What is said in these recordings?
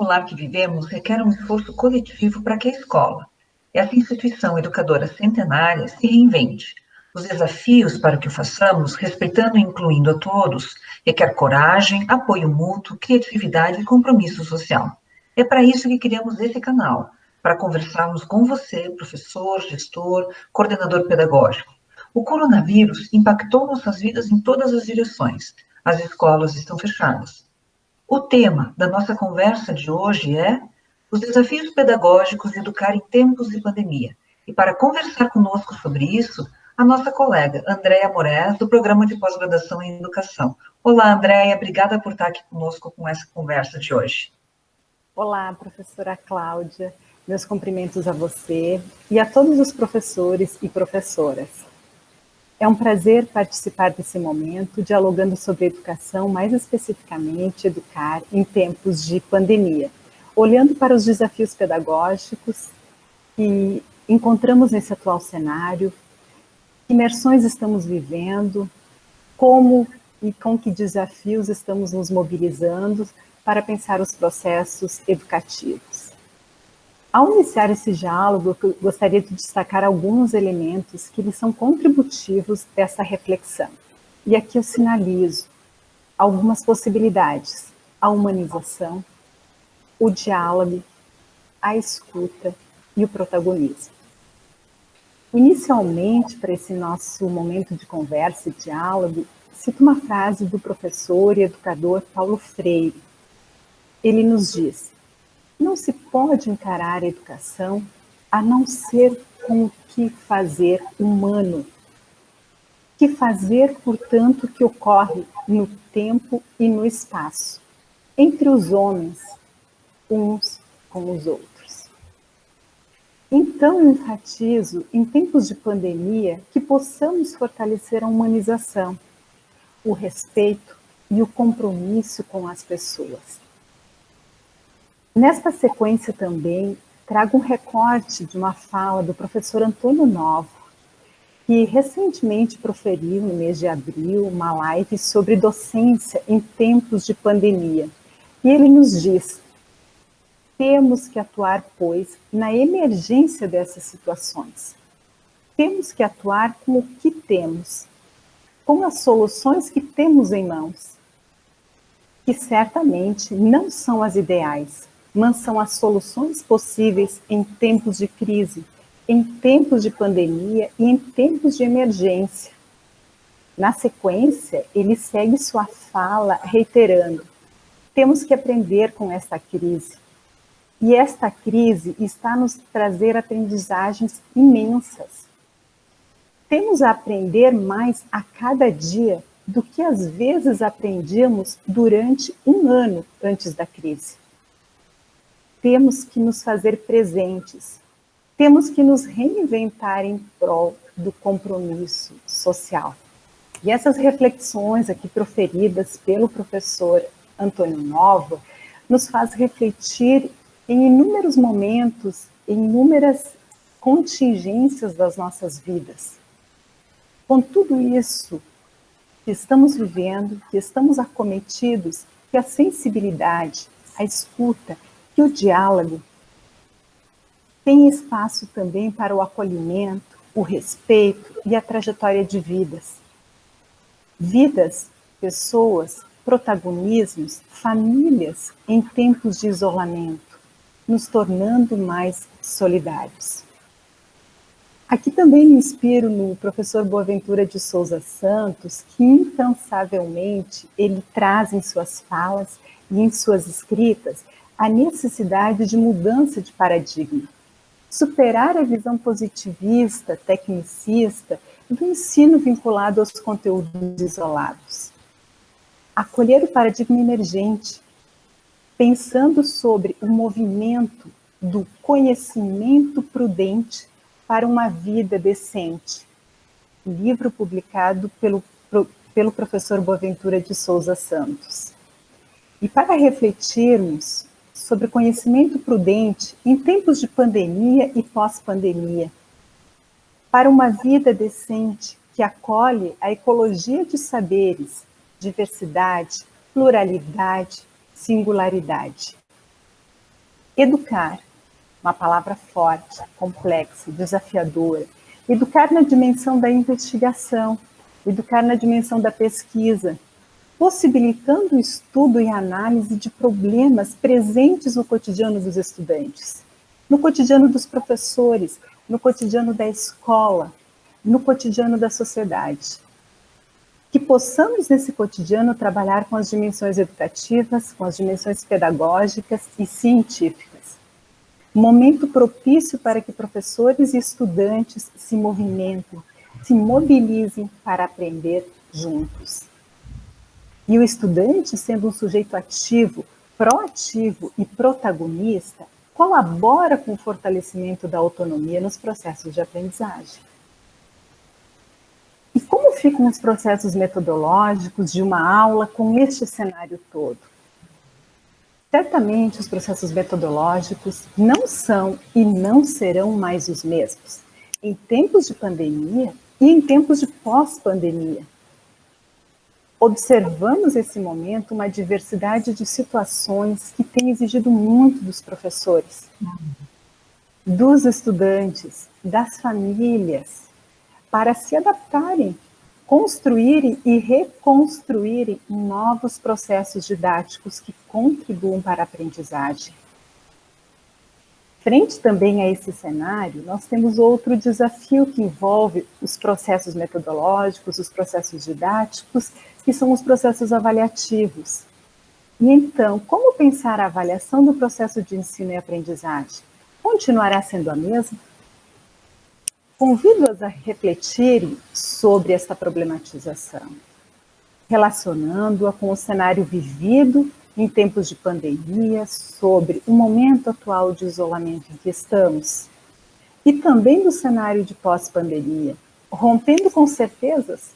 singular que vivemos requer um esforço coletivo para que a escola, essa instituição educadora centenária, se reinvente. Os desafios para que o façamos, respeitando e incluindo a todos, requer coragem, apoio mútuo, criatividade e compromisso social. É para isso que criamos esse canal, para conversarmos com você, professor, gestor, coordenador pedagógico. O coronavírus impactou nossas vidas em todas as direções. As escolas estão fechadas. O tema da nossa conversa de hoje é os desafios pedagógicos de educar em tempos de pandemia. E para conversar conosco sobre isso, a nossa colega Andréia Moraes, do Programa de Pós-Graduação em Educação. Olá, Andréia, obrigada por estar aqui conosco com essa conversa de hoje. Olá, professora Cláudia. Meus cumprimentos a você e a todos os professores e professoras. É um prazer participar desse momento, dialogando sobre educação, mais especificamente educar em tempos de pandemia, olhando para os desafios pedagógicos que encontramos nesse atual cenário, que imersões estamos vivendo, como e com que desafios estamos nos mobilizando para pensar os processos educativos. Ao iniciar esse diálogo, eu gostaria de destacar alguns elementos que lhes são contributivos dessa reflexão. E aqui eu sinalizo algumas possibilidades: a humanização, o diálogo, a escuta e o protagonismo. Inicialmente, para esse nosso momento de conversa e diálogo, cito uma frase do professor e educador Paulo Freire. Ele nos diz: não se pode encarar a educação a não ser com o que fazer humano. Que fazer, portanto, que ocorre no tempo e no espaço, entre os homens, uns com os outros. Então, enfatizo, em tempos de pandemia, que possamos fortalecer a humanização, o respeito e o compromisso com as pessoas. Nesta sequência também, trago um recorte de uma fala do professor Antônio Novo, que recentemente proferiu, no mês de abril, uma live sobre docência em tempos de pandemia. E ele nos diz: temos que atuar, pois, na emergência dessas situações. Temos que atuar com o que temos, com as soluções que temos em mãos, que certamente não são as ideais, mas são as soluções possíveis em tempos de crise, em tempos de pandemia e em tempos de emergência. Na sequência, ele segue sua fala reiterando: temos que aprender com esta crise. E esta crise está a nos trazer aprendizagens imensas. Temos a aprender mais a cada dia do que às vezes aprendíamos durante um ano antes da crise. Temos que nos fazer presentes, temos que nos reinventar em prol do compromisso social. E essas reflexões aqui proferidas pelo professor Antônio Novo nos faz refletir em inúmeros momentos, em inúmeras contingências das nossas vidas. Com tudo isso que estamos vivendo, que estamos acometidos, que a sensibilidade, a escuta e o diálogo tem espaço também para o acolhimento, o respeito e a trajetória de vidas. Vidas, pessoas, protagonismos, famílias em tempos de isolamento, nos tornando mais solidários. Aqui também me inspiro no professor Boaventura de Souza Santos, que incansavelmente ele traz em suas falas e em suas escritas a necessidade de mudança de paradigma, superar a visão positivista, tecnicista, do ensino vinculado aos conteúdos isolados. Acolher o paradigma emergente, pensando sobre o movimento do conhecimento prudente para uma vida decente. Livro publicado pelo professor Boaventura de Souza Santos. E para refletirmos sobre conhecimento prudente em tempos de pandemia e pós-pandemia, para uma vida decente que acolhe a ecologia de saberes, diversidade, pluralidade, singularidade. Educar, uma palavra forte, complexa, desafiadora. Educar na dimensão da investigação, educar na dimensão da pesquisa, possibilitando o estudo e análise de problemas presentes no cotidiano dos estudantes, no cotidiano dos professores, no cotidiano da escola, no cotidiano da sociedade. Que possamos, nesse cotidiano, trabalhar com as dimensões educativas, com as dimensões pedagógicas e científicas. Momento propício para que professores e estudantes se movimentem, se mobilizem para aprender juntos. E o estudante, sendo um sujeito ativo, proativo e protagonista, colabora com o fortalecimento da autonomia nos processos de aprendizagem. E como ficam os processos metodológicos de uma aula com este cenário todo? Certamente os processos metodológicos não são e não serão mais os mesmos em tempos de pandemia e em tempos de pós-pandemia. Observamos nesse momento uma diversidade de situações que tem exigido muito dos professores, dos estudantes, das famílias, para se adaptarem, construírem e reconstruírem novos processos didáticos que contribuam para a aprendizagem. Frente também a esse cenário, nós temos outro desafio que envolve os processos metodológicos, os processos didáticos, que são os processos avaliativos. E então, como pensar a avaliação do processo de ensino e aprendizagem? Continuará sendo a mesma? Convido-as a refletirem sobre esta problematização, relacionando-a com o cenário vivido em tempos de pandemia, sobre o momento atual de isolamento em que estamos, e também do cenário de pós-pandemia, rompendo com certezas,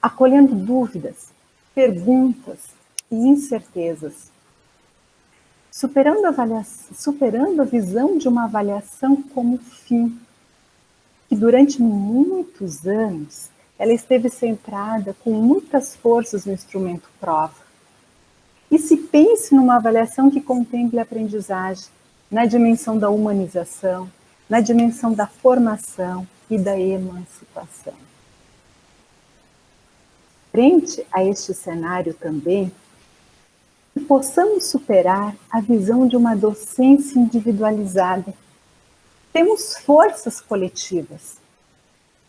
acolhendo dúvidas, perguntas e incertezas, superando a visão de uma avaliação como fim, que durante muitos anos ela esteve centrada com muitas forças no instrumento prova. E se pense numa avaliação que contemple a aprendizagem na dimensão da humanização, na dimensão da formação e da emancipação. Frente a este cenário também, que possamos superar a visão de uma docência individualizada. Temos forças coletivas,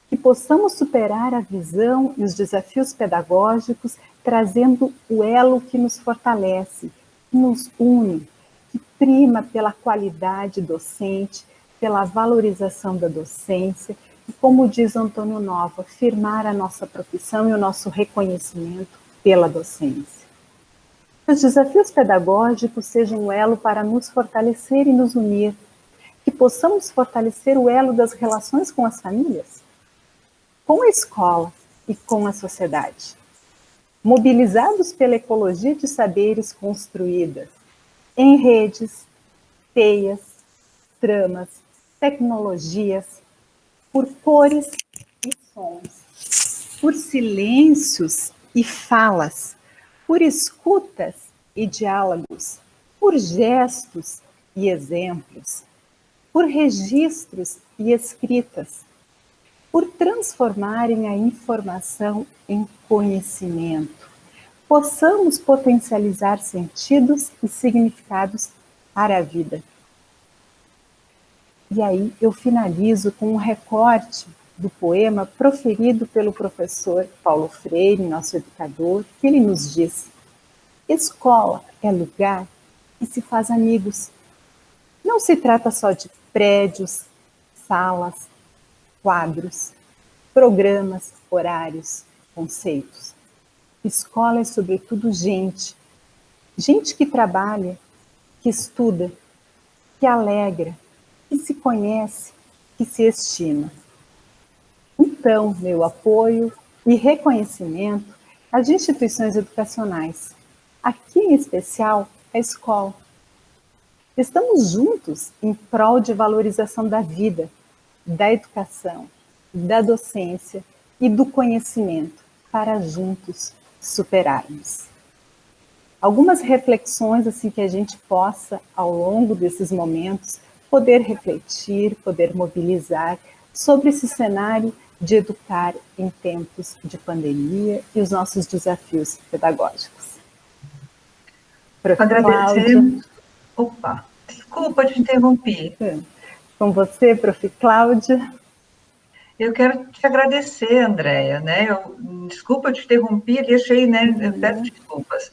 que possamos superar a visão e os desafios pedagógicos, trazendo o elo que nos fortalece, que nos une, que prima pela qualidade docente, pela valorização da docência, e como diz Antônio Nova, firmar a nossa profissão e o nosso reconhecimento pela docência. Que os desafios pedagógicos sejam um elo para nos fortalecer e nos unir, que possamos fortalecer o elo das relações com as famílias, com a escola e com a sociedade. Mobilizados pela ecologia de saberes construídas em redes, teias, tramas, tecnologias, por cores e sons, por silêncios e falas, por escutas e diálogos, por gestos e exemplos, por registros e escritas, por transformarem a informação em conhecimento, possamos potencializar sentidos e significados para a vida. E aí eu finalizo com um recorte do poema proferido pelo professor Paulo Freire, nosso educador, que ele nos diz: escola é lugar que se faz amigos. Não se trata só de prédios, salas, quadros, programas, horários, conceitos. Escola é, sobretudo, gente. Gente que trabalha, que estuda, que alegra, que se conhece, que se estima. Então, meu apoio e reconhecimento às instituições educacionais, aqui em especial a escola. Estamos juntos em prol de valorização da vida, da educação, da docência e do conhecimento, para juntos superarmos. algumas reflexões assim que a gente possa, ao longo desses momentos, poder refletir, poder mobilizar sobre esse cenário de educar em tempos de pandemia e os nossos desafios pedagógicos. Prof. Cláudia. Opa, desculpa te interromper. Com você, Prof. Cláudia. Eu quero te agradecer, Andréia, né? Desculpa, eu te interrompi, deixei, né? Eu peço desculpas.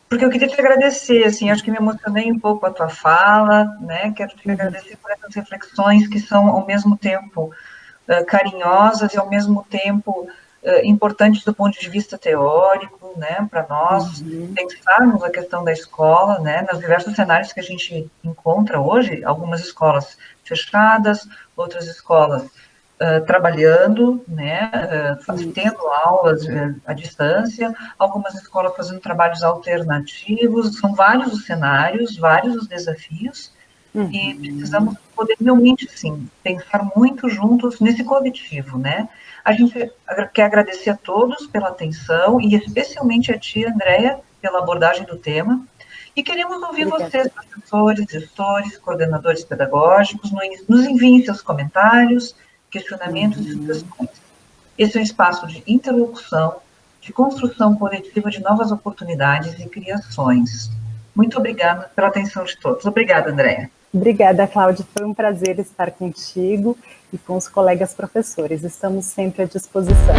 Porque eu queria te agradecer, assim, acho que me emocionei um pouco com a tua fala, né? Quero te agradecer por essas reflexões que são, ao mesmo tempo, carinhosas e, ao mesmo tempo, importantes do ponto de vista teórico, né? Para nós pensarmos a questão da escola, né? Nos diversos cenários que a gente encontra hoje, algumas escolas fechadas, outras escolas trabalhando, né, tendo aulas à distância, algumas escolas fazendo trabalhos alternativos, são vários os cenários, vários os desafios, e precisamos poder realmente, sim, pensar muito juntos nesse coletivo, né? A gente quer agradecer a todos pela atenção, e especialmente a ti, Andréia, pela abordagem do tema, e queremos ouvir vocês, professores, gestores, coordenadores pedagógicos, nos enviem seus comentários, questionamentos e sugestões. Esse é um espaço de interlocução, de construção coletiva de novas oportunidades e criações. Muito obrigada pela atenção de todos. Obrigada, Andréia. Obrigada, Cláudia. Foi um prazer estar contigo e com os colegas professores. Estamos sempre à disposição.